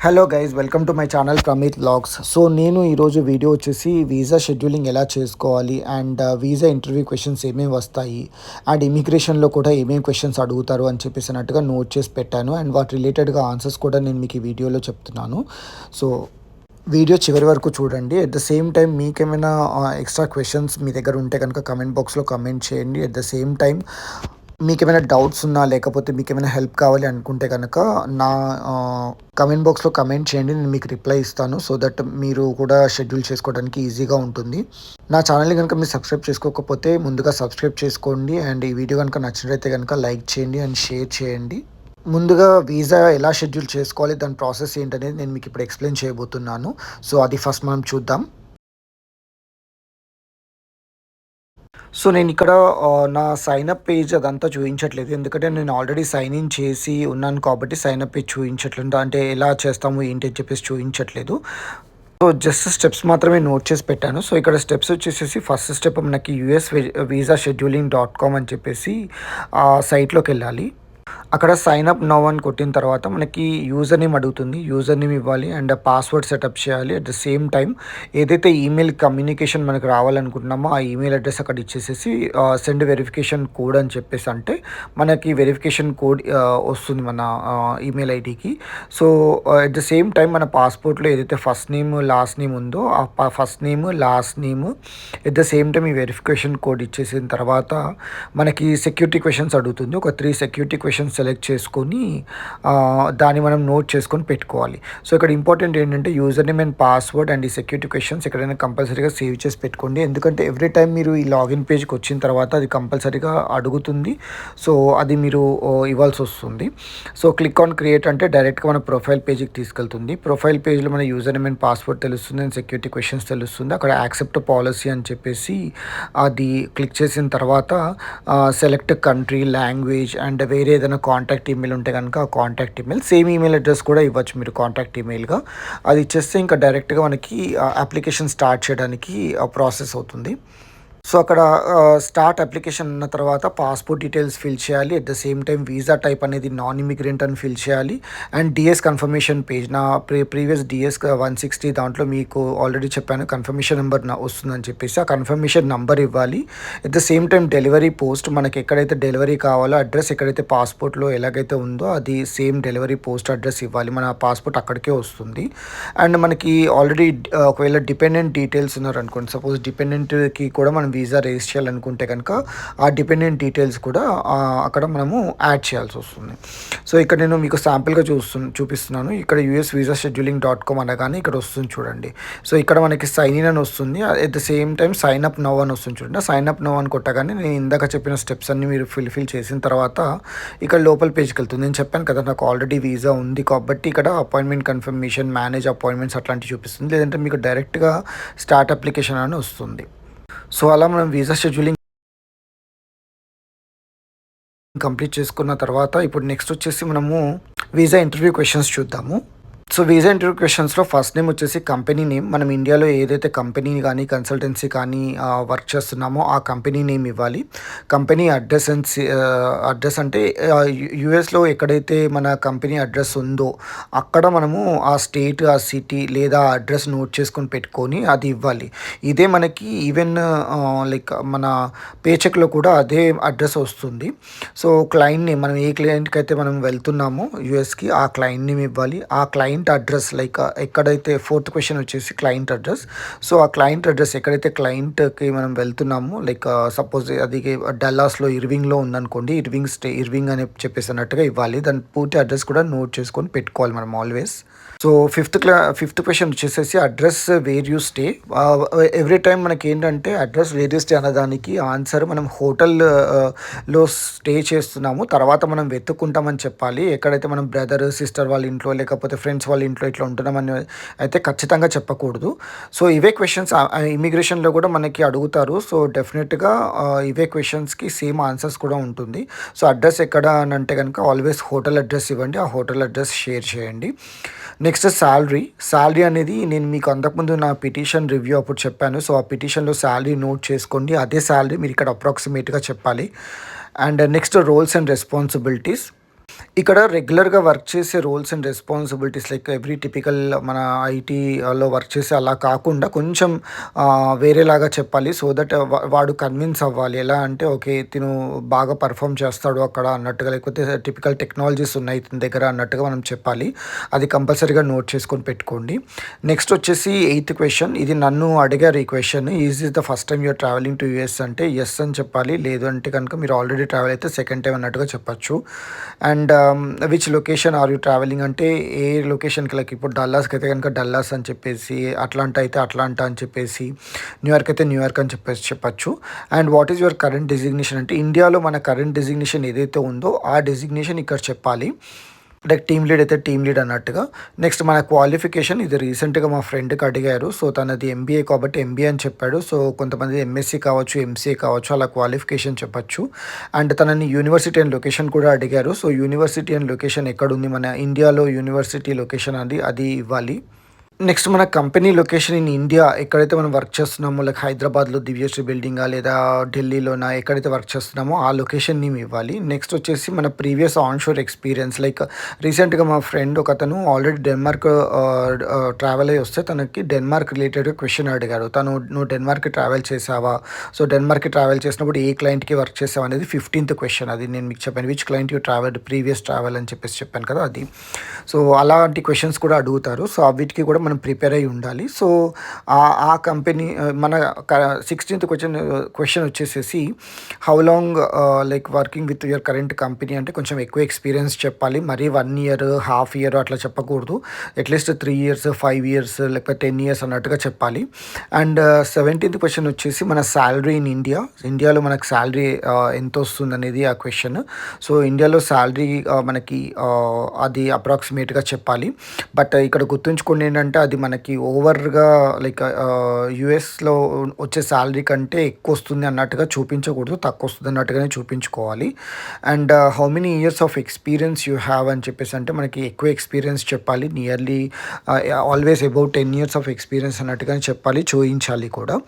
Hello guys, welcome to my channel Prameet vlogs. So నేను ఈరోజు video వచ్చేసి వీసా షెడ్యూలింగ్ ఎలా చేసుకోవాలి అండ్ వీసా ఇంటర్వ్యూ క్వశ్చన్స్ ఏమేమి వస్తాయి అండ్ ఇమిగ్రేషన్లో కూడా ఏమేమి క్వశ్చన్స్ అడుగుతారు అని చెప్పేసి అన్నట్టుగా నోట్ చేసి పెట్టాను. అండ్ వాటి రిలేటెడ్గా ఆన్సర్స్ కూడా నేను మీకు ఈ వీడియోలో చెప్తున్నాను. సో వీడియో చివరి వరకు చూడండి. అట్ ద సేమ్ టైం మీకేమైనా ఎక్స్ట్రా క్వశ్చన్స్ మీ దగ్గర ఉంటే కనుక కమెంట్ బాక్స్లో కమెంట్ చేయండి. అట్ ద సేమ్ టైం మీకేమైనా డౌట్స్ ఉన్నా లేకపోతే మీకేమైనా హెల్ప్ కావాలి అనుకుంటే కనుక నా కమెంట్ బాక్స్లో కమెంట్ చేయండి. నేను మీకు రిప్లై ఇస్తాను. సో దట్ మీరు కూడా షెడ్యూల్ చేసుకోవడానికి ఈజీగా ఉంటుంది. నా ఛానల్ని కనుక మీరు సబ్స్క్రైబ్ చేసుకోకపోతే ముందుగా సబ్స్క్రైబ్ చేసుకోండి. అండ్ ఈ వీడియో కనుక నచ్చినట్లయితే కనుక లైక్ చేయండి అండ్ షేర్ చేయండి. ముందుగా వీసా ఎలా షెడ్యూల్ చేసుకోవాలి, దాని ప్రాసెస్ ఏంటనేది నేను మీకు ఇప్పుడు ఎక్స్ప్లెయిన్ చేయబోతున్నాను. సో అది ఫస్ట్ మనం చూద్దాం. సో నేను ఇక్కడ నా సైనప్ పేజ్ అదంతా చూపించట్లేదు. ఎందుకంటే నేను ఆల్రెడీ సైన్ ఇన్ చేసి ఉన్నాను కాబట్టి సైనప్ పేజ్ చూపించట్లేదు. అంటే ఎలా చేస్తాము ఏంటి అని చెప్పేసి చూపించట్లేదు. సో జస్ట్ స్టెప్స్ మాత్రమే నోట్ చేసి పెట్టాను. సో ఇక్కడ స్టెప్స్ వచ్చేసేసి ఫస్ట్ స్టెప్ మనకి యూఎస్ వీసా షెడ్యూలింగ్ .com అని చెప్పేసి ఆ సైట్లోకి వెళ్ళాలి. అక్కడ సైన్ అప్ నౌ అని కొట్టిన తర్వాత మనకి యూజర్ నేమ్ అడుగుతుంది. యూజర్ నేమ్ ఇవ్వాలి అండ్ పాస్వర్డ్ సెటప్ చేయాలి. అట్ ద సేమ్ టైం ఏదైతే ఈమెయిల్ కమ్యూనికేషన్ మనకు రావాలనుకుంటున్నామో ఆ ఈమెయిల్ అడ్రస్ అక్కడ ఇచ్చేసేసి సెండ్ వెరిఫికేషన్ కోడ్ అని చెప్పేసి అంటే మనకి వెరిఫికేషన్ కోడ్ వస్తుంది మన ఈమెయిల్ ఐడికి. So at the same time మన పాస్పోర్ట్లో ఏదైతే ఫస్ట్ నేమ్ లాస్ట్ నేమ్ ఉందో ఆ first name last name at the same time ఈ వెరిఫికేషన్ కోడ్ ఇచ్చేసిన తర్వాత మనకి సెక్యూరిటీ క్వశ్చన్స్ అడుగుతుంది. ఒక 3 సెక్యూరిటీ క్వశ్చన్స్ సెలెక్ట్ చేసుకొని దాన్ని మనం నోట్ చేసుకొని పెట్టుకోవాలి. సో ఇక్కడ ఇంపార్టెంట్ ఏంటంటే user name and password and ఈ సెక్యూరిటీ క్వశ్చన్స్ ఎక్కడైనా కంపల్సరీగా సేవ్ చేసి పెట్టుకోండి. ఎందుకంటే ఎవ్రీ టైం మీరు ఈ లాగిన్ పేజ్కి వచ్చిన తర్వాత అది కంపల్సరీగా అడుగుతుంది. సో అది మీరు ఇవ్వాల్సి వస్తుంది. సో క్లిక్ ఆన్ క్రియేట్ అంటే డైరెక్ట్గా మన ప్రొఫైల్ పేజ్కి తీసుకెళ్తుంది. ప్రొఫైల్ పేజ్లో మన యూజర్ నేమ్ అండ్ పాస్వర్డ్ తెలుస్తుంది అండ్ సెక్యూరిటీ క్వశ్చన్స్ తెలుస్తుంది. అక్కడ యాక్సెప్ట్ పాలసీ అని చెప్పేసి అది క్లిక్ చేసిన తర్వాత సెలెక్ట్ కంట్రీ, లాంగ్వేజ్ అండ్ వేరే ఏదైనా కాంటాక్ట్ ఈమెయిల్ ఉంటే కనుక ఆ contact email, same email address కూడా ఇవ్వచ్చు మీరు కాంటాక్ట్ ఈమెయిల్గా. అది ఇచ్చేస్తే ఇంకా డైరెక్ట్గా మనకి అప్లికేషన్ స్టార్ట్ చేయడానికి ప్రాసెస్ అవుతుంది. సో అక్కడ స్టార్ట్ అప్లికేషన్ అన్న తర్వాత పాస్పోర్ట్ డీటెయిల్స్ ఫిల్ చేయాలి. At the same time visa type అనేది నాన్ ఇమిగ్రెంట్ అని ఫిల్ చేయాలి. అండ్ డిఎస్ కన్ఫర్మేషన్ పేజ్, నా ప్రీవియస్ డిఎస్ 160 దాంట్లో మీకు ఆల్రెడీ చెప్పాను కన్ఫర్మేషన్ నెంబర్ వస్తుందని చెప్పేసి ఆ కన్ఫర్మేషన్ నెంబర్ ఇవ్వాలి. At the same time delivery post, మనకి ఎక్కడైతే డెలివరీ కావాలో అడ్రస్ ఎక్కడైతే పాస్పోర్ట్లో ఎలాగైతే ఉందో అది సేమ్ డెలివరీ పోస్ట్ అడ్రస్ ఇవ్వాలి. మన పాస్పోర్ట్ అక్కడికే వస్తుంది. అండ్ మనకి ఆల్రెడీ ఒకవేళ డిపెండెంట్ డీటెయిల్స్ ఉన్నారనుకోండి, సపోజ్ డిపెండెంట్కి కూడా మనం వీసా రేస్ చేయాలనుకుంటే కనుక ఆ డిపెండెంట్ డీటెయిల్స్ కూడా అక్కడ మనము యాడ్ చేయాల్సి వస్తుంది. సో ఇక్కడ నేను మీకు శాంపుల్గా చూపిస్తున్నాను. ఇక్కడ యూఎస్ వీసా షెడ్యూలింగ్ .com అనగానే ఇక్కడ వస్తుంది చూడండి. సో ఇక్కడ మనకి సైన్ ఇన్ అని వస్తుంది. At the same time sign up now అని వస్తుంది చూడండి. సైన్ అప్ నౌ అని కొట్టగానే నేను ఇందాక చెప్పిన స్టెప్స్ అన్ని మీరు ఫిల్ చేసిన తర్వాత ఇక్కడ లోపల పేజ్కి వెళ్తుంది. నేను చెప్పాను కదా నాకు ఆల్రెడీ వీసా ఉంది కాబట్టి ఇక్కడ అపాయింట్మెంట్ కన్ఫర్మేషన్, మేనేజ్ అపాయింట్మెంట్స్ అట్లాంటివి చూపిస్తుంది. లేదంటే మీకు డైరెక్ట్గా స్టార్ట్ అప్లికేషన్ అని వస్తుంది. సో అలా మనం వీసా షెడ్యూలింగ్ కంప్లీట్ చేసుకున్న తర్వాత ఇప్పుడు నెక్స్ట్ వచ్చేసి మనము వీసా ఇంటర్వ్యూ క్వశ్చన్స్ చూద్దాము. సో వీసా ఇంటర్వ్యూ క్వశ్చన్స్లో ఫస్ట్ నేమ్ వచ్చేసి కంపెనీ నేమ్. మనం ఇండియాలో ఏదైతే కంపెనీ కానీ కన్సల్టెన్సీ కానీ వర్క్ చేస్తున్నామో ఆ కంపెనీ నేమ్ ఇవ్వాలి. కంపెనీ అడ్రస్ అడ్రస్ అంటే యూఎస్లో ఎక్కడైతే మన కంపెనీ అడ్రస్ ఉందో అక్కడ మనము ఆ స్టేట్, ఆ సిటీ లేదా అడ్రస్ నోట్ చేసుకొని పెట్టుకొని అది ఇవ్వాలి. ఇదే మనకి ఈవెన్ లైక్ మన పేచెక్లో కూడా అదే అడ్రస్ వస్తుంది. సో క్లయింట్ నేమ్, మనం ఏ క్లయింట్కి అయితే మనం వెళ్తున్నామో యూఎస్కి ఆ క్లయింట్ నేమ్ ఇవ్వాలి. ఆ క్లయింట్ అడ్రస్ లైక్ ఎక్కడైతే ఫోర్త్ క్వశ్చన్ వచ్చేసి క్లయింట్ అడ్రస్. సో ఆ క్లయింట్ అడ్రస్ ఎక్కడైతే క్లయింట్కి మనం వెళ్తున్నామో లైక్ సపోజ్ అది డల్లాస్లో ఇర్వింగ్లో ఉందనుకోండి, ఇర్వింగ్ అని చెప్పేసి అన్నట్టుగా ఇవ్వాలి. దాని పూర్తి అడ్రస్ కూడా నోట్ చేసుకొని పెట్టుకోవాలి మనం ఆల్వేస్. సో ఫిఫ్త్ క్వశ్చన్ వచ్చేసేసి address where you stay. Every time మనకి ఏంటంటే అడ్రస్ వేర్ యూ స్టే అన్నదానికి ఆన్సర్ మనం హోటల్లో స్టే చేస్తున్నాము తర్వాత మనం వెతుక్కుంటామని చెప్పాలి. ఎక్కడైతే మనం బ్రదర్, సిస్టర్ వాళ్ళ ఇంట్లో లేకపోతే ఫ్రెండ్స్ వాళ్ళ ఇంట్లో ఇట్లా ఉంటున్నామని అయితే ఖచ్చితంగా చెప్పకూడదు. సో ఇవే క్వశ్చన్స్ ఇమిగ్రేషన్లో కూడా మనకి అడుగుతారు. సో డెఫినెట్గా ఇవే క్వశ్చన్స్కి సేమ్ ఆన్సర్స్ కూడా ఉంటుంది. సో అడ్రస్ ఎక్కడ అని అంటే కనుక ఆల్వేస్ హోటల్ అడ్రస్ ఇవ్వండి. ఆ హోటల్ అడ్రస్ షేర్ చేయండి. నెక్స్ట్ శాలరీ అనేది నేను మీకు అంతకుముందు నా పిటిషన్ రివ్యూ అప్పుడు చెప్పాను. సో ఆ పిటిషన్లో శాలరీ నోట్ చేసుకోండి. అదే శాలరీ మీరు ఇక్కడ అప్రాక్సిమేట్గా చెప్పాలి. And next roles and responsibilities. ఇక్కడ రెగ్యులర్‌గా వర్క్ చేసే roles and responsibilities like every typical మన ఐటీలో వర్క్ చేసే అలా కాకుండా కొంచెం వేరేలాగా చెప్పాలి. సో దట్ వాడు కన్విన్స్ అవ్వాలి. ఎలా అంటే ఓకే. తిను బాగా పెర్ఫార్మ్ చేస్తాడు అక్కడ అన్నట్టుగా, లేకపోతే టిపికల్ టెక్నాలజీస్ ఉన్నాయి ఇతని దగ్గర అన్నట్టుగా మనం చెప్పాలి. అది కంపల్సరీగా నోట్ చేసుకొని పెట్టుకోండి. నెక్స్ట్ వచ్చేసి ఎయిత్ క్వెషన్. ఇది నన్ను అడిగారు ఈ question. Is this the first time you're travelling to US అంటే యెస్ అని చెప్పాలి. లేదు అంటే కనుక మీరు ఆల్రెడీ ట్రావెల్ అయితే సెకండ్ టైమ్ అన్నట్టుగా చెప్పొచ్చు. And which location are you travelling అంటే ఏ లొకేషన్కి, లైక్ ఇప్పుడు డల్లాస్కి అయితే కనుక డల్లాస్ అని చెప్పేసి, అట్లాంటా అయితే అట్లాంటా అని చెప్పేసి, న్యూయార్క్ అయితే న్యూయార్క్ అని చెప్పేసి చెప్పచ్చు. And what is your current designation అంటే ఇండియాలో మన కరెంట్ డెసిగ్నేషన్ ఏదైతే ఉందో ఆ డెసిగ్నేషన్ ఇక్కడ చెప్పాలి. లైక్ టీమ్ లీడ్ అయితే టీమ్ లీడ్ అన్నట్టుగా. నెక్స్ట్ మన క్వాలిఫికేషన్ ఇది రీసెంట్గా మా ఫ్రెండ్కి అడిగారు. సో తనది ఎంబీఏ కాబట్టి ఎంబీఏ అని చెప్పాడు. సో కొంతమంది ఎంఎస్సీ కావచ్చు, ఎంసీఏ కావచ్చు, అలా క్వాలిఫికేషన్ చెప్పచ్చు. అండ్ తనని యూనివర్సిటీ అండ్ లొకేషన్ కూడా అడిగారు. సో యూనివర్సిటీ అండ్ లొకేషన్ ఎక్కడుంది, మన ఇండియాలో యూనివర్సిటీ లొకేషన్ అది ఇవ్వాలి. నెక్స్ట్ మన కంపెనీ లొకేషన్ ఇన్ ఇండియా ఎక్కడైతే మనం వర్క్ చేస్తున్నామో, లైక్ హైదరాబాద్లో దివ్యశ్రీ బిల్డింగా లేదా ఢిల్లీలోనా ఎక్కడైతే వర్క్ చేస్తున్నామో ఆ లొకేషన్ నేమ్ ఇవ్వాలి. నెక్స్ట్ వచ్చేసి మన ప్రీవియస్ ఆన్షోర్ ఎక్స్పీరియన్స్, లైక్ రీసెంట్గా మా ఫ్రెండ్ ఒకతను ఆల్రెడీ డెన్మార్క్ ట్రావెల్ అయ్యి వస్తే తనకి డెన్మార్క్ రిలేటెడ్ క్వశ్చన్ అడిగారు. నువ్వు డెన్మార్క్కి ట్రావెల్ చేసావా, సో డెన్మార్క్కి ట్రావెల్ చేసినప్పుడు ఏ క్లయింట్కి వర్క్ చేసావా అనేది 15th క్వశ్చన్. అది నేను మీకు చెప్పాను, which client you travel previous travel అని చెప్పేసి చెప్పాను కదా అది. సో అలాంటి క్వశ్చన్స్ కూడా అడుగుతారు. సో వీటికి కూడా మనం ప్రిపేర్ అయ్యి ఉండాలి. సో ఆ కంపెనీ మన 16th క్వశ్చన్ వచ్చేసేసి how long like working with your current company అంటే కొంచెం ఎక్కువ ఎక్స్పీరియన్స్ చెప్పాలి. మరీ 1 year, హాఫ్ ఇయర్ అట్లా చెప్పకూడదు. అట్లీస్ట్ 3 years, 5 years లేకపోతే 10 years అన్నట్టుగా చెప్పాలి. అండ్ 17th క్వశ్చన్ వచ్చేసి మన శాలరీ ఇన్ ఇండియాలో మనకు శాలరీ ఎంత వస్తుంది అనేది ఆ క్వశ్చన్. సో ఇండియాలో శాలరీ మనకి అది అప్రాక్సిమేట్గా చెప్పాలి. బట్ ఇక్కడ గుర్తుంచుకోండి ఏంటంటే అది మనకి ఓవర్గా లైక్ యూఎస్లో వచ్చే శాలరీ కంటే ఎక్కువ వస్తుంది అన్నట్టుగా చూపించకూడదు, తక్కువ వస్తుంది అన్నట్టుగానే చూపించుకోవాలి. And how many years of experience you have అని చెప్పేసి అంటే మనకి ఎక్కువ ఎక్స్పీరియన్స్ చెప్పాలి. Nearly always about 10 years of experience అన్నట్టుగానే చెప్పాలి, చూపించాలి కూడా.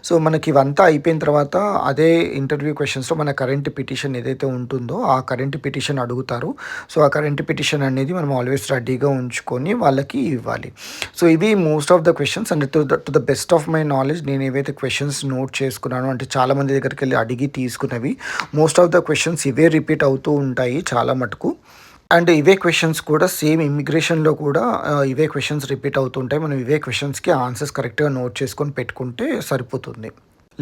సో మనకి ఇవంతా అయిపోయిన తర్వాత అదే ఇంటర్వ్యూ క్వశ్చన్స్లో మన కరెంట్ పిటిషన్ ఏదైతే ఉంటుందో ఆ కరెంట్ పిటిషన్ అడుగుతారు. సో ఆ కరెంట్ పిటిషన్ అనేది మనం ఆల్వేస్ రెడీగా ఉంచుకొని వాళ్ళకి ఇవ్వాలి. సో ఇవి most of the questions. And to the best of my knowledge నేను ఏవైతే క్వశ్చన్స్ నోట్ చేసుకున్నానో, అంటే చాలామంది దగ్గరికి వెళ్ళి అడిగి తీసుకున్నవి, మోస్ట్ ఆఫ్ ద క్వశ్చన్స్ ఇవే రిపీట్ అవుతూ ఉంటాయి చాలా మటుకు. అండ్ ఇవే క్వశ్చన్స్ కూడా సేమ్ ఇమిగ్రేషన్లో కూడా ఇవే క్వశ్చన్స్ రిపీట్ అవుతుంటాయి. మనం ఇవే క్వశ్చన్స్కి ఆన్సర్స్ కరెక్ట్గా నోట్ చేసుకొని పెట్టుకుంటే సరిపోతుంది.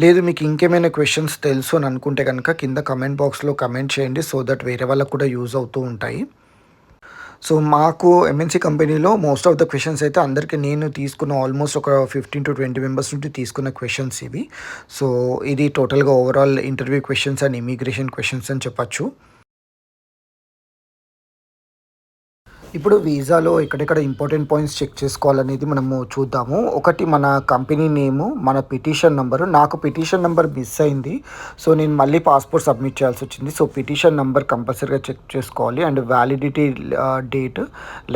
లేదు మీకు ఇంకేమైనా క్వశ్చన్స్ తెలుసు అని అనుకుంటే కనుక కింద కమెంట్ బాక్స్లో కమెంట్ చేయండి. సో దట్ వేరే వాళ్ళకు కూడా యూజ్ అవుతూ ఉంటాయి. సో మాకు ఎంఎన్సీ కంపెనీలో మోస్ట్ ఆఫ్ ద క్వశ్చన్స్ అయితే అందరికీ నేను తీసుకున్న ఆల్మోస్ట్ ఒక 15 to 20 మెంబర్స్ నుండి తీసుకున్న క్వశ్చన్స్ ఇవి. సో ఇది టోటల్గా overall interview questions and immigration questions అని చెప్పచ్చు. ఇప్పుడు వీసాలో ఎక్కడెక్కడ ఇంపార్టెంట్ పాయింట్స్ చెక్ చేసుకోవాలనేది మనము చూద్దాము. ఒకటి మన కంపెనీ నేము, మన పిటిషన్ నెంబరు. నాకు పిటిషన్ నెంబర్ మిస్ అయింది. సో నేను మళ్ళీ పాస్పోర్ట్ సబ్మిట్ చేయాల్సి వచ్చింది. సో పిటిషన్ నెంబర్ కంపల్సరీగా చెక్ చేసుకోవాలి. And validity date,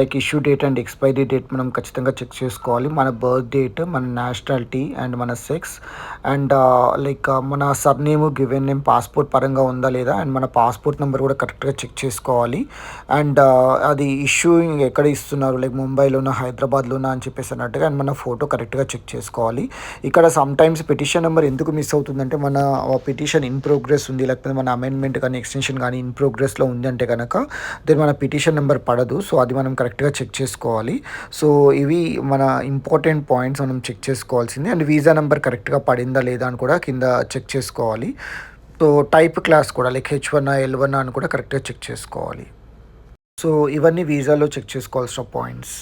like issue date and expiry date మనం ఖచ్చితంగా చెక్ చేసుకోవాలి. మన బర్త్ డేట్, మన నేషనాలిటీ అండ్ మన సెక్స్ అండ్ లైక్ మన సర్నేము, గివెన్ నేమ్ పాస్పోర్ట్ పరంగా ఉందా లేదా, అండ్ మన పాస్పోర్ట్ నెంబర్ కూడా కరెక్ట్గా చెక్ చేసుకోవాలి. అండ్ అది ఇష్యూయింగ్ ఎక్కడ ఇస్తున్నారు, లైక్ ముంబైలోనా హైదరాబాద్లోనా అని చెప్పేసి అన్నట్టుగా, అండ్ మన ఫోటో కరెక్ట్గా చెక్ చేసుకోవాలి. ఇక్కడ సమ్ టైమ్స్ పిటిషన్ నెంబర్ ఎందుకు మిస్ అవుతుందంటే మన పిటిషన్ ఇన్ ప్రోగ్రెస్ ఉంది, లేకపోతే మన అమెండ్మెంట్ కానీ ఎక్స్టెన్షన్ కానీ ఇన్ ప్రోగ్రెస్లో ఉంది అంటే కనుక దీని మన పిటిషన్ నెంబర్ పడదు. సో అది మనం కరెక్ట్గా చెక్ చేసుకోవాలి. సో ఇవి మన ఇంపార్టెంట్ పాయింట్స్ మనం చెక్ చేసుకోవాల్సింది. అండ్ వీసా నెంబర్ కరెక్ట్గా పడిందా లేదా అని కూడా కింద చెక్ చేసుకోవాలి. సో టైప్ క్లాస్ కూడా లైక్ H1, L1 అని కూడా కరెక్ట్గా చెక్ చేసుకోవాలి. సో ఇవన్నీ వీసాలో చెక్ చేసుకోవాల్సిన పాయింట్స్.